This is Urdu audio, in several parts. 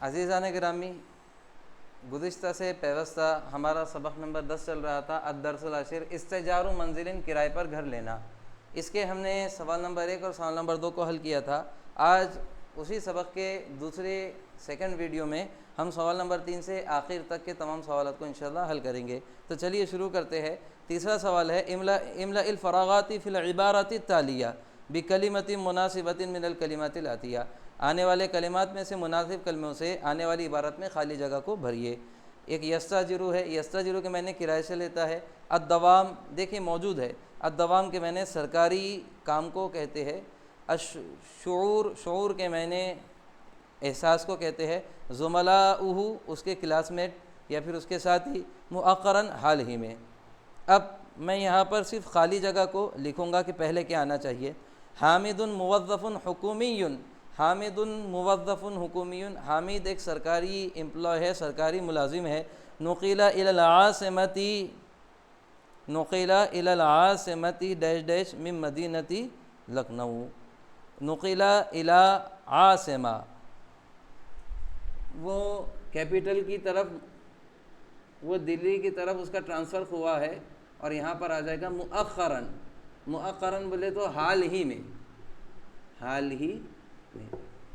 عزیزان گرامی، گزشتہ سے پیوستہ ہمارا سبق نمبر 10 چل رہا تھا الدرس العاشر استئجار منزل کرائے پر گھر لینا۔ اس کے ہم نے سوال نمبر 1 اور سوال نمبر 2 کو حل کیا تھا۔ آج اسی سبق کے سیکنڈ ویڈیو میں ہم سوال نمبر 3 سے آخر تک کے تمام سوالات کو انشاءاللہ حل کریں گے۔ تو چلیے شروع کرتے ہیں۔ تیسرا سوال ہے املا الفراغات فی العبارات التالیہ بکلمۃ مناسبۃ من الکلمات الآتیہ، آنے والے کلمات میں سے مناسب کلموں سے آنے والی عبارت میں خالی جگہ کو بھریے۔ ایک یستاجرو ہے، یستاجرو کے معنی کرائے سے لیتا ہے۔ الدوام دیکھیں موجود ہے، الدوام کے معنی سرکاری کام کو کہتے ہیں۔ شعور کے معنی احساس کو کہتے ہیں۔ زملاؤہ اس کے کلاس میٹ یا پھر اس کے ساتھی، مؤخراً حال ہی میں۔ اب میں یہاں پر صرف خالی جگہ کو لکھوں گا کہ پہلے کیا آنا چاہیے۔ حامد موظف حکومی، حامد موظف حکومی، حامد ایک سرکاری امپلائی ہے، سرکاری ملازم ہے۔ نقل الی العاصمۃ، نقل الی العاصمۃ ڈیش ڈیش من مدینۃ لکھنؤ، نقل الی عاصمہ وہ کیپٹل کی طرف، وہ دلی کی طرف اس کا ٹرانسفر ہوا ہے، اور یہاں پر آ جائے گا مؤخراً۔ مؤخراً بولے تو حال ہی میں، حال ہی میں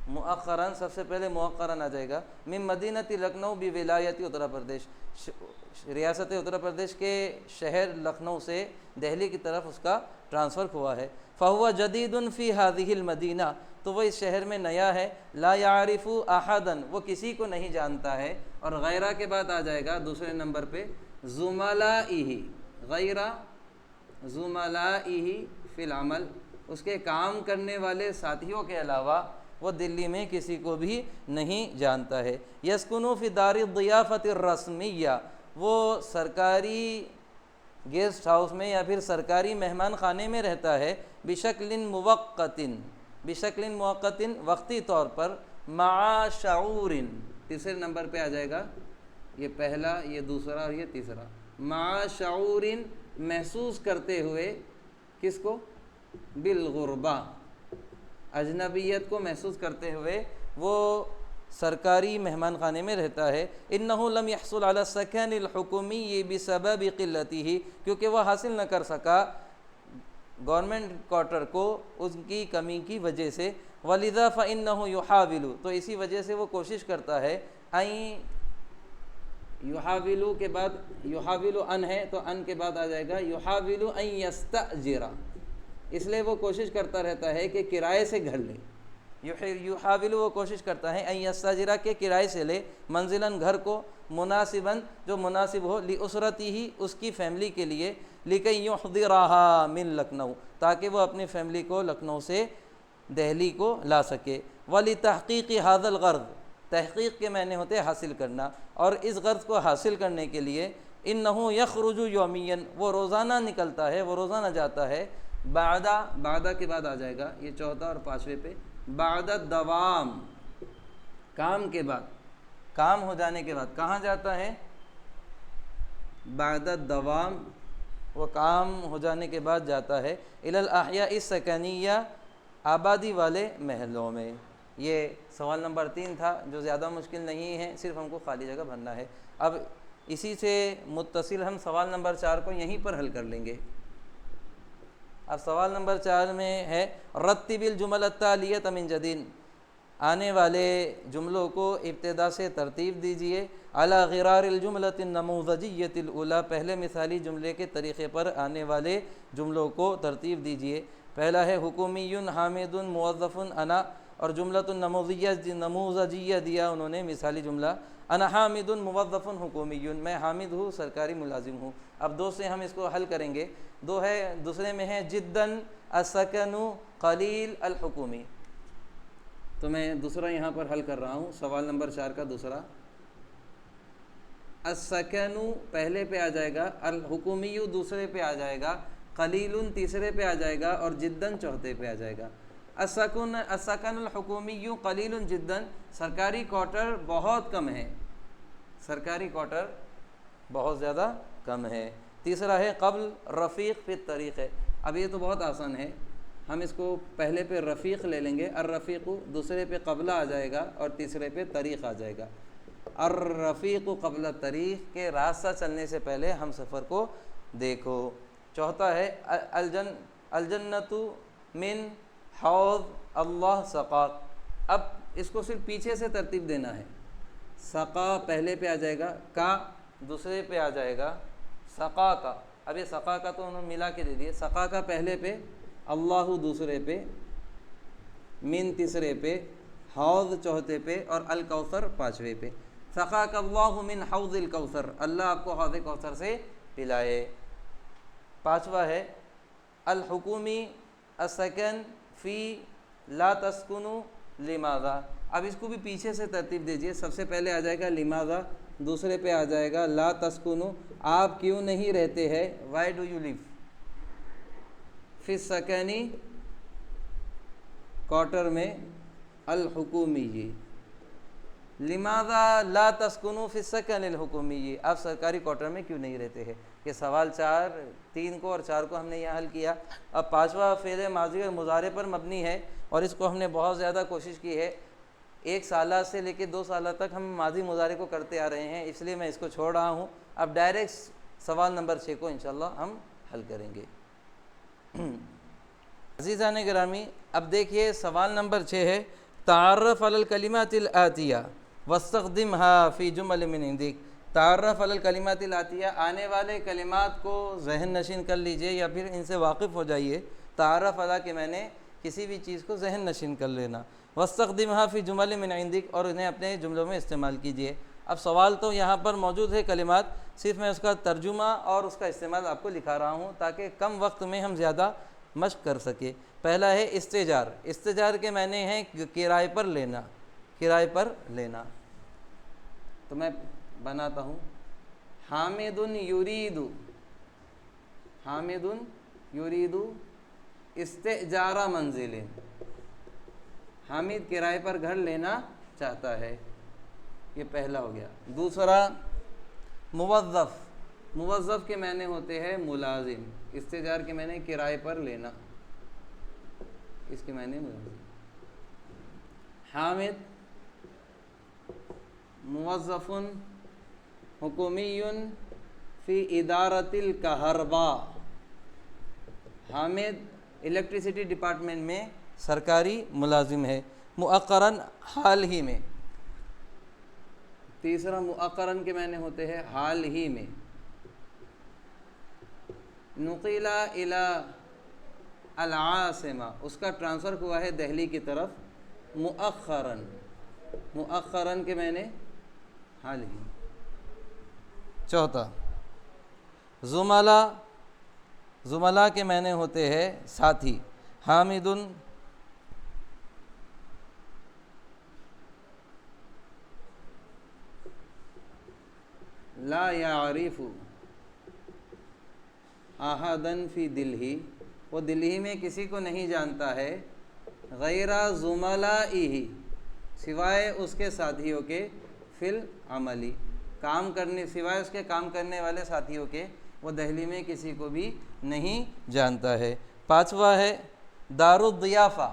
مؤخراً، سب سے پہلے مؤخراً آ جائے گا۔ من مدینۃ لکھنؤ بولایت اتر پردیش، ریاست اتر پردیش کے شہر لکھنؤ سے دہلی کی طرف اس کا ٹرانسفر ہوا ہے۔ فہو جدید فی ہذہ المدینہ، تو وہ اس شہر میں نیا ہے۔ لا یعرف احدا، وہ کسی کو نہیں جانتا ہے۔ اور غیرہ کے بعد آ جائے گا دوسرے نمبر پہ زملائہ، غیرہ زملائہ فی العمل، اس کے کام کرنے والے ساتھیوں کے علاوہ وہ دلی میں کسی کو بھی نہیں جانتا ہے۔ یسکن فی دار الضیافۃ الرسمیہ، وہ سرکاری گیسٹ ہاؤس میں یا پھر سرکاری مہمان خانے میں رہتا ہے۔ بشکل موقت، بشکل موقت وقتی طور پر۔ مع شعور، تیسرے نمبر پہ آ جائے گا، یہ پہلا، یہ دوسرا اور یہ تیسرا۔ مع شعور محسوس کرتے ہوئے، کس کو؟ بالغربہ، اجنبیت کو محسوس کرتے ہوئے وہ سرکاری مہمان خانے میں رہتا ہے۔ انہ لم يحصل على السکن الحکومی بسبب قلتہ، کیونکہ وہ حاصل نہ کر سکا گورنمنٹ کوارٹر کو اس کی کمی کی وجہ سے۔ ولذا فإنہ یحاول، تو اسی وجہ سے وہ کوشش کرتا ہے۔ یحاول کے بعد یحاول ان ہے تو ان کے بعد آ جائے گا یحاول ان یستأجر، اس لیے وہ کوشش کرتا رہتا ہے کہ کرائے سے گھر لے۔ یحاول وہ کوشش کرتا ہے، ان یستأجر کے کرائے سے لے، منزلاً گھر کو، مناسباً جو مناسب ہو، لاسرتہ اس کی فیملی کے لیے، لکی یحضرھا من لکھنؤ تاکہ وہ اپنی فیملی کو لکھنؤ سے دہلی کو لا سکے۔ ولتحقیق ھذا الغرض، تحقیق کے معنی ہوتے حاصل کرنا، اور اس غرض کو حاصل کرنے کے لیے انہ یخرج یومیاً، وہ روزانہ نکلتا ہے، وہ روزانہ جاتا ہے۔ بعد کے بعد آ جائے گا، یہ چوتھا اور پانچویں پہ، بعد الدوام، کام کے بعد، کام ہو جانے کے بعد کہاں جاتا ہے؟ بعد الدوام، وہ کام ہو جانے کے بعد جاتا ہے۔ الی الاحیاء السکنیہ، آبادی والے محلوں میں۔ یہ سوال نمبر 3 تھا، جو زیادہ مشکل نہیں ہے، صرف ہم کو خالی جگہ بھرنا ہے۔ اب اسی سے متصل ہم سوال نمبر 4 کو یہیں پر حل کر لیں گے۔ اب سوال نمبر 4 میں ہے رتب الجمل التالیۃ من جدید، آنے والے جملوں کو ابتدا سے ترتیب دیجیے۔ علی غرار الجملۃ النموذجیۃ الاولی، پہلے مثالی جملے کے طریقے پر آنے والے جملوں کو ترتیب دیجیے۔ پہلا ہے حکومی حامد موظف انا، اور جملۃ نموذجیہ دیا انہوں نے مثالی جملہ، انا حامد موظف حکومی، میں حامد ہوں، سرکاری ملازم ہوں۔ اب 2 سے ہم اس کو حل کریں گے۔ 2 ہے، دوسرے میں ہے جداً السکن قلیل الحکومی، تو میں دوسرا یہاں پر حل کر رہا ہوں، سوال نمبر 4 کا دوسرا۔ السکن پہلے پہ آ جائے گا، الحکومی دوسرے پہ آ جائے گا، قلیل تیسرے پہ آ جائے گا، اور جداً چوتھے پہ آ جائے گا۔ السکن الحکومی قلیل جداً، سرکاری کوارٹر بہت کم ہے، سرکاری کوارٹر بہت زیادہ کم ہے۔ تیسرا ہے قبل رفیق فی الطریق ہے۔ اب یہ تو بہت آسان ہے، ہم اس کو پہلے پہ رفیق لے لیں گے، الرفیق، دوسرے پہ قبلہ آ جائے گا اور تیسرے پہ طریق آ جائے گا۔ الرفیق قبل طریق، کے راستہ چلنے سے پہلے ہم سفر کو دیکھو۔ چوتھا ہے الجنت من حوض اللہ سقاک۔ اب اس کو صرف پیچھے سے ترتیب دینا ہے، سقا پہلے پہ آ جائے گا، کا دوسرے پہ آ جائے گا، سقا کا، اب یہ سقا کا تو انہوں نے ملا کے دے دیے، سقا کا پہلے پہ، اللہ دوسرے پہ، من تیسرے پہ، حوض چوتھے پہ، اور الکوثر پانچویں پہ۔ سقاک اللہ من حوض الکوثر، اللہ آپ کو حوض کوثر سے پلائے۔ پانچواں ہے الحکومی السکن فی لا تسکنوا لماذا۔ اب اس کو بھی پیچھے سے ترتیب دیجئے، سب سے پہلے آ جائے گا لماذا، دوسرے پہ آ جائے گا لا تسکنوا، آپ کیوں نہیں رہتے ہیں، وائی ڈو یو لیو، فی السکنی کوارٹر میں، الحکومی، لماذا لا تسکنوا فی السکن الحکومی، آپ سرکاری کوارٹر میں کیوں نہیں رہتے ہیں۔ یہ سوال 3 کو اور 4 کو ہم نے یہاں حل کیا۔ اب پانچواں فعل ماضی اور مضارع پر مبنی ہے، اور اس کو ہم نے بہت زیادہ کوشش کی ہے، 1 سالہ سے لے کے 2 سالہ تک ہم ماضی مضارع کو کرتے آ رہے ہیں، اس لیے میں اس کو چھوڑ رہا ہوں۔ اب ڈائریکٹ سوال نمبر 6 کو انشاءاللہ ہم حل کریں گے۔ عزیزان گرامی، اب دیکھیے سوال نمبر 6 ہے تعرف علی الکلمات الآتیہ واستخدمها فی جمل من عندک۔ تعرف علی الکلمات الآتیہ، آنے والے کلمات کو ذہن نشین کر لیجئے یا پھر ان سے واقف ہو جائیے۔ تعرف علی کہ میں نے کسی بھی چیز کو ذہن نشین کر لینا، واستخدمها فی جمل من عندک، اور انہیں اپنے جملوں میں استعمال کیجئے۔ اب سوال تو یہاں پر موجود ہے کلمات، صرف میں اس کا ترجمہ اور اس کا استعمال آپ کو لکھا رہا ہوں تاکہ کم وقت میں ہم زیادہ مشق کر سکے۔ پہلا ہے استجار، استجار کے معنی ہیں کرائے پر لینا، کرائے پر لینا۔ تو میں بناتا ہوں، حامد یرید، حامد یرید استئجار منزل، حامد کرائے پر گھر لینا چاہتا ہے، یہ پہلا ہو گیا۔ دوسرا موظف، موظف کے معنی ہوتے ہیں ملازم، استئجار کے معنی کرائے پر لینا، اس کے معنی ملازم۔ حامد موظف حکومی فی ادارۃ الکہرباء، حامد الیکٹریسٹی ڈپارٹمنٹ میں سرکاری ملازم ہے، مؤخراً حال ہی میں۔ تیسرا مؤخراً کے معنی ہوتے ہیں حال ہی میں۔ نقل الی العاصمہ، اس کا ٹرانسفر ہوا ہے دہلی کی طرف، مؤخراً، مؤخراً کے معنی حال ہی۔ چوتھا زملا، زملا کے معنی ہوتے ہیں ساتھی، حامد لا یعرف احدا فی دلہی، وہ دلہی میں کسی کو نہیں جانتا ہے، غیر زملائہ، سوائے اس کے ساتھیوں کے، فی العملی، کام کرنے، سوائے اس کے کام کرنے والے ساتھیوں کے، وہ دہلی میں کسی کو بھی نہیں جانتا ہے۔ پانچواں ہے دار الضیافہ،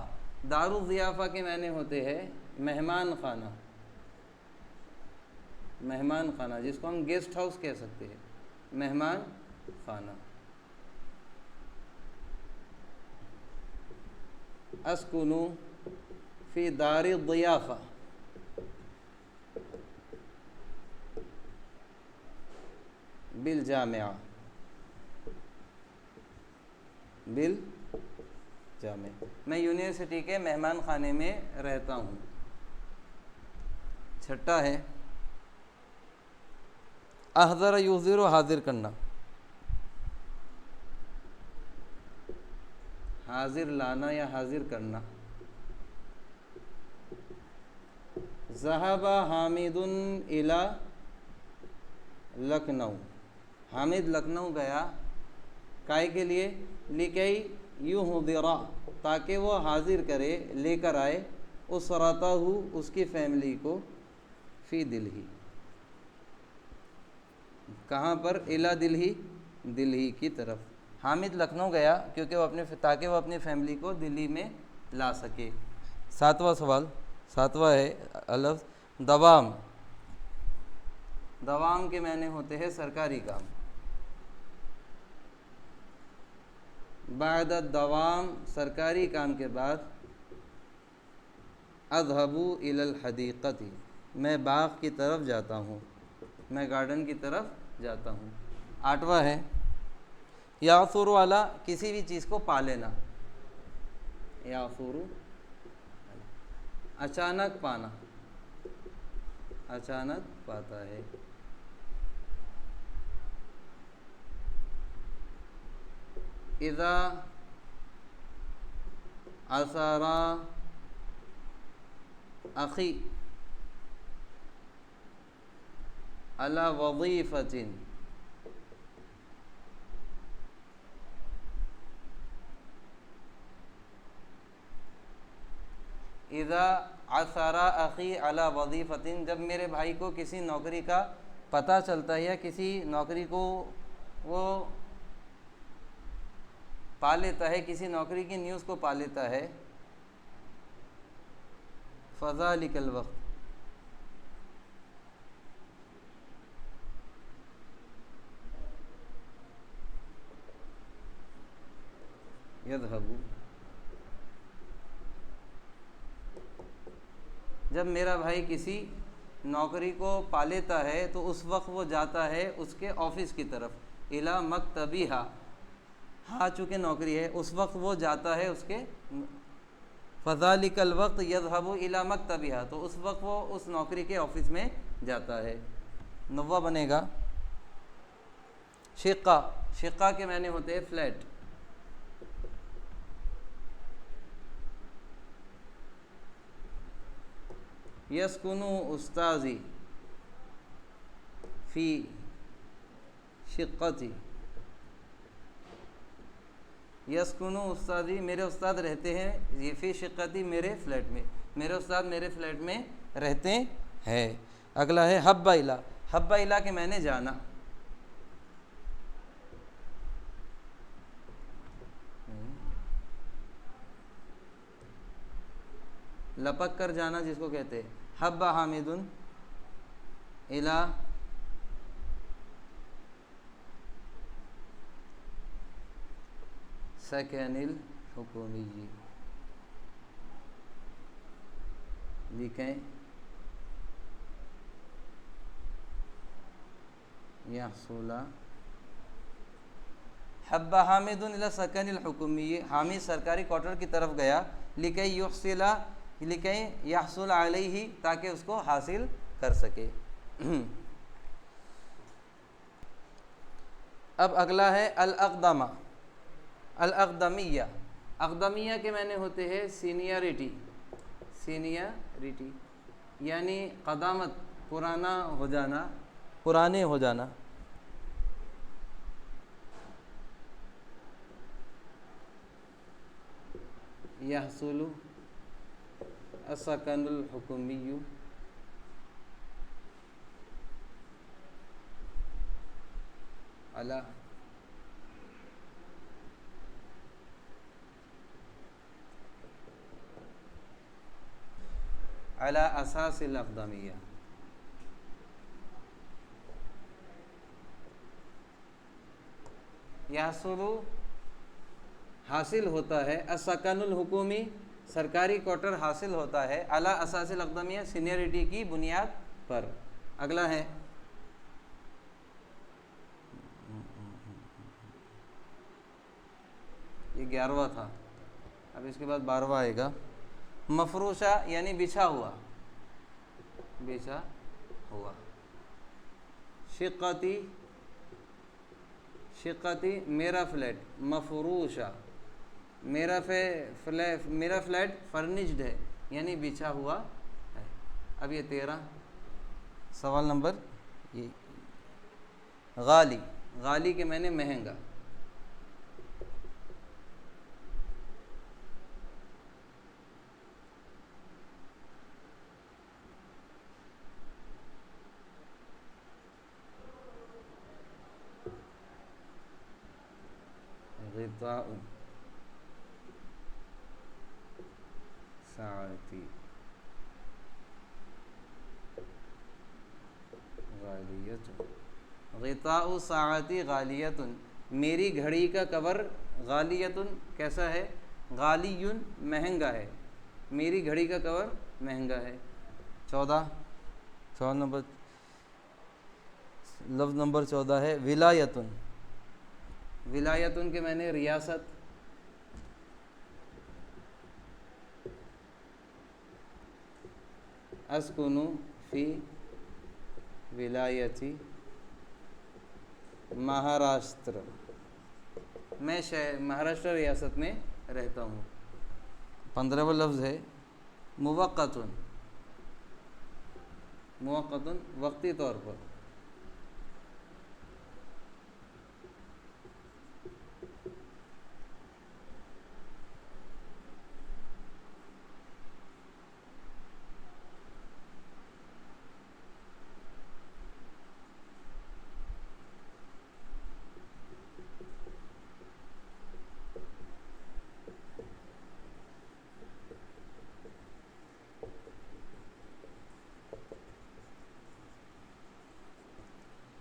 دار الضیافہ کے معنی ہوتے ہیں مہمان خانہ، مہمان خانہ، جس کو ہم گیسٹ ہاؤس کہہ سکتے ہیں، مہمان خانہ۔ اسکنو فی دار الضیافہ، بالجامعہ، بالجامع، میں یونیورسٹی کے مہمان خانے میں رہتا ہوں۔ چھٹا ہے احضر یحضر، حاضر کرنا، حاضر لانا یا حاضر کرنا۔ ذهب حامد الی لکھنؤ، حامد لکھنؤ گیا، کائے کے لیے، لکی یحضر، تاکہ وہ حاضر کرے، لے کر آئے، اسرتہ، اس کی فیملی کو، فی دلہی، کہاں پر، الی دلہی، دلہی کی طرف۔ حامد لکھنؤ گیا کیونکہ تاکہ وہ اپنی فیملی کو دلی میں لا سکے۔ 7واں سوال، 7واں ہے الف دوام۔ دوام کے معنی ہوتے ہیں سرکاری کام۔ بعد الدوام سرکاری کام کے بعد، اذهب الى الحدیقۃ میں باغ کی طرف جاتا ہوں، میں گارڈن کی طرف جاتا ہوں۔ 8واں ہے یعثر علی کسی بھی چیز کو پا لینا، یعثر اچانک پانا، اچانک پاتا ہے۔ اذا عثر اخی علی وظیفۃ اذا عثر اخی علی وظیفۃ جب میرے بھائی کو کسی نوکری کا پتہ چلتا ہے یا کسی نوکری کو وہ پا لیتا ہے، کسی نوکری کی نیوز کو پا لیتا ہے، فذلک الوقت یذهب جب میرا بھائی کسی نوکری کو پا لیتا ہے تو اس وقت وہ جاتا ہے اس کے آفس کی طرف، الی مکتبیہا، ہاں چونکہ نوکری ہے اس وقت وہ جاتا ہے اس کے، فذلک الوقت یذهب الی مکتبیہا تو اس وقت وہ اس نوکری کے آفس میں جاتا ہے۔ 9واں بنے گا شقہ۔ شقہ کے معنی ہوتے ہیں فلیٹ۔ یسکن استاذی فی شقتی، یسکن استاذی میرے استاد رہتے ہیں، یہ فی شقتی میرے فلیٹ میں، میرے استاد میرے فلیٹ میں رہتے ہیں۔ اگلا ہے حب الی۔ حب الی کے معنی جانا، لپک کر جانا جس کو کہتے ہیں۔ حب حامد الی سکن الحکومی لکھیں یحصل حب حامد الی سکن الحکومی، حامد سرکاری کوارٹر کی طرف گیا، لکی یحصل لکی یحصل علیہ تاکہ اس کو حاصل کر سکے۔ اب اگلا ہے الاقدمہ۔ الاقدمیہ، اقدمیہ کے معنی ہوتے ہیں سینئرٹی، سینئرٹی یعنی قدامت، پرانا ہو جانا، پرانے ہو جانا۔ یحصل السکن الحکومی علی اساس الاقدمیہ۔ یحصل حاصل ہوتا ہے، السکن الحکومی سرکاری کوارٹر حاصل ہوتا ہے، اعلی اساس الاقدمیہ سینئرٹی کی بنیاد پر۔ اگلا ہے یہ 11واں تھا، اب اس کے بعد 12واں آئے گا مفروشہ یعنی بچھا ہوا، بچھا ہوا۔ شقتی، شقتی میرا فلیٹ، مفروشہ میرا فلیٹ فرنیشڈ ہے یعنی بچھا ہوا ہے۔ اب یہ 13 سوال نمبر غالی۔ غالی کے معنی مہنگا۔ غطاء ساعتی غالیۃ، غطاء ساعتی غالیۃ، میری گھڑی کا کور غالیۃ کیسا ہے؟ غالی مہنگا ہے، میری گھڑی کا کور مہنگا ہے۔ 14 نمبر لفظ نمبر 14 ہے ولایتن، ولایتن کے معنی ریاست، اسکن فی ولایتی مہاراشٹر، میں مہاراشٹر ریاست میں رہتا ہوں۔ 15واں لفظ ہے موقتن، موقتن وقتی طور پر،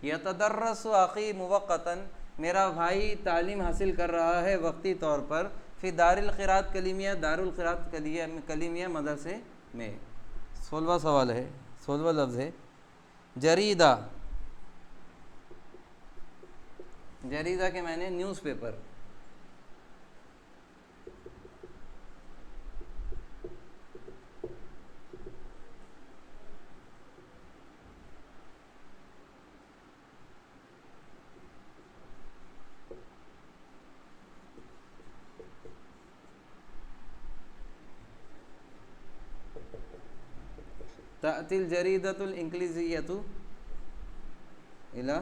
یتدرس اخی موقتاً، میرا بھائی تعلیم حاصل کر رہا ہے وقتی طور پر، فی دار القراءۃ کلیمیہ، دار القراءۃ کلیمیہ مدرسے میں۔ 16واں سوال ہے، 16واں لفظ ہے جریدہ، جریدہ کے معنی نیوز پیپر، تأتی الجریدۃ الانگلیزیۃ الی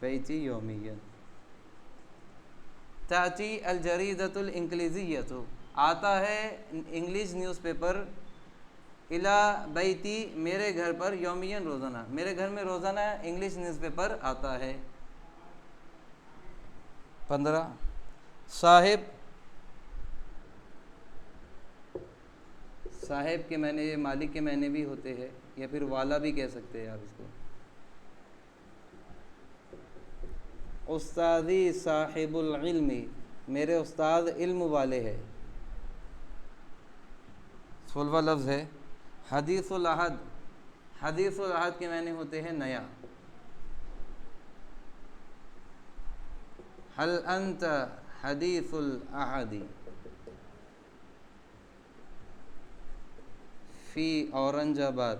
بیتی یومیاً، تأتی الجریدۃ الانگلیزیۃ، آتا ہے انگلش نیوز پیپر، الی بیتی میرے گھر پر، یومیاً روزانہ، میرے گھر میں روزانہ انگلش نیوز پیپر آتا ہے۔ 15 صاحب، صاحب کے معنی مالک کے معنی بھی ہوتے ہیں، یا پھر والا بھی کہہ سکتے ہیں آپ اس کو۔ استاذی صاحب العلم، میرے استاد علم والے ہیں۔ 16واں لفظ ہے حدیث العہد، حدیث العہد کے معنی ہوتے ہیں نیا۔ هل انت حدیث العہد فی اورنج آباد،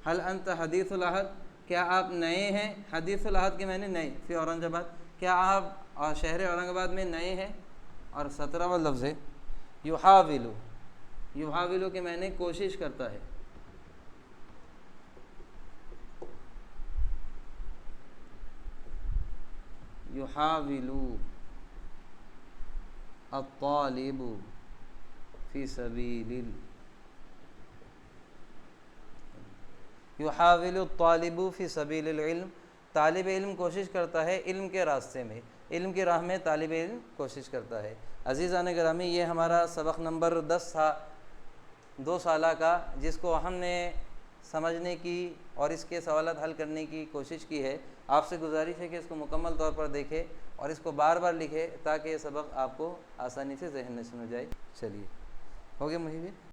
هل انت حدیث العہد، کیا آپ نئے ہیں؟ حدیث العہد کے معنی نئے، فی اورنج آباد، کیا آپ شہر اورنگ آباد میں نئے ہیں؟ اور 17واں لفظ ہے یحاول، یحاول کے معنی کوشش کرتا ہے۔ یحاول الطالب فی سبیل یحاول الطالب فی سبیل العلم، طالب علم کوشش کرتا ہے علم کے راستے میں، علم کی راہ میں طالب علم کوشش کرتا ہے۔ عزیزان گرامی، یہ ہمارا سبق نمبر 10 تھا 2 سالہ کا، جس کو ہم نے سمجھنے کی اور اس کے سوالات حل کرنے کی کوشش کی ہے۔ آپ سے گزارش ہے کہ اس کو مکمل طور پر دیکھیں اور اس کو بار بار لکھیں، تاکہ یہ سبق آپ کو آسانی سے ذہن نشین ہو جائے۔ چلیے، ہو گیا محیب؟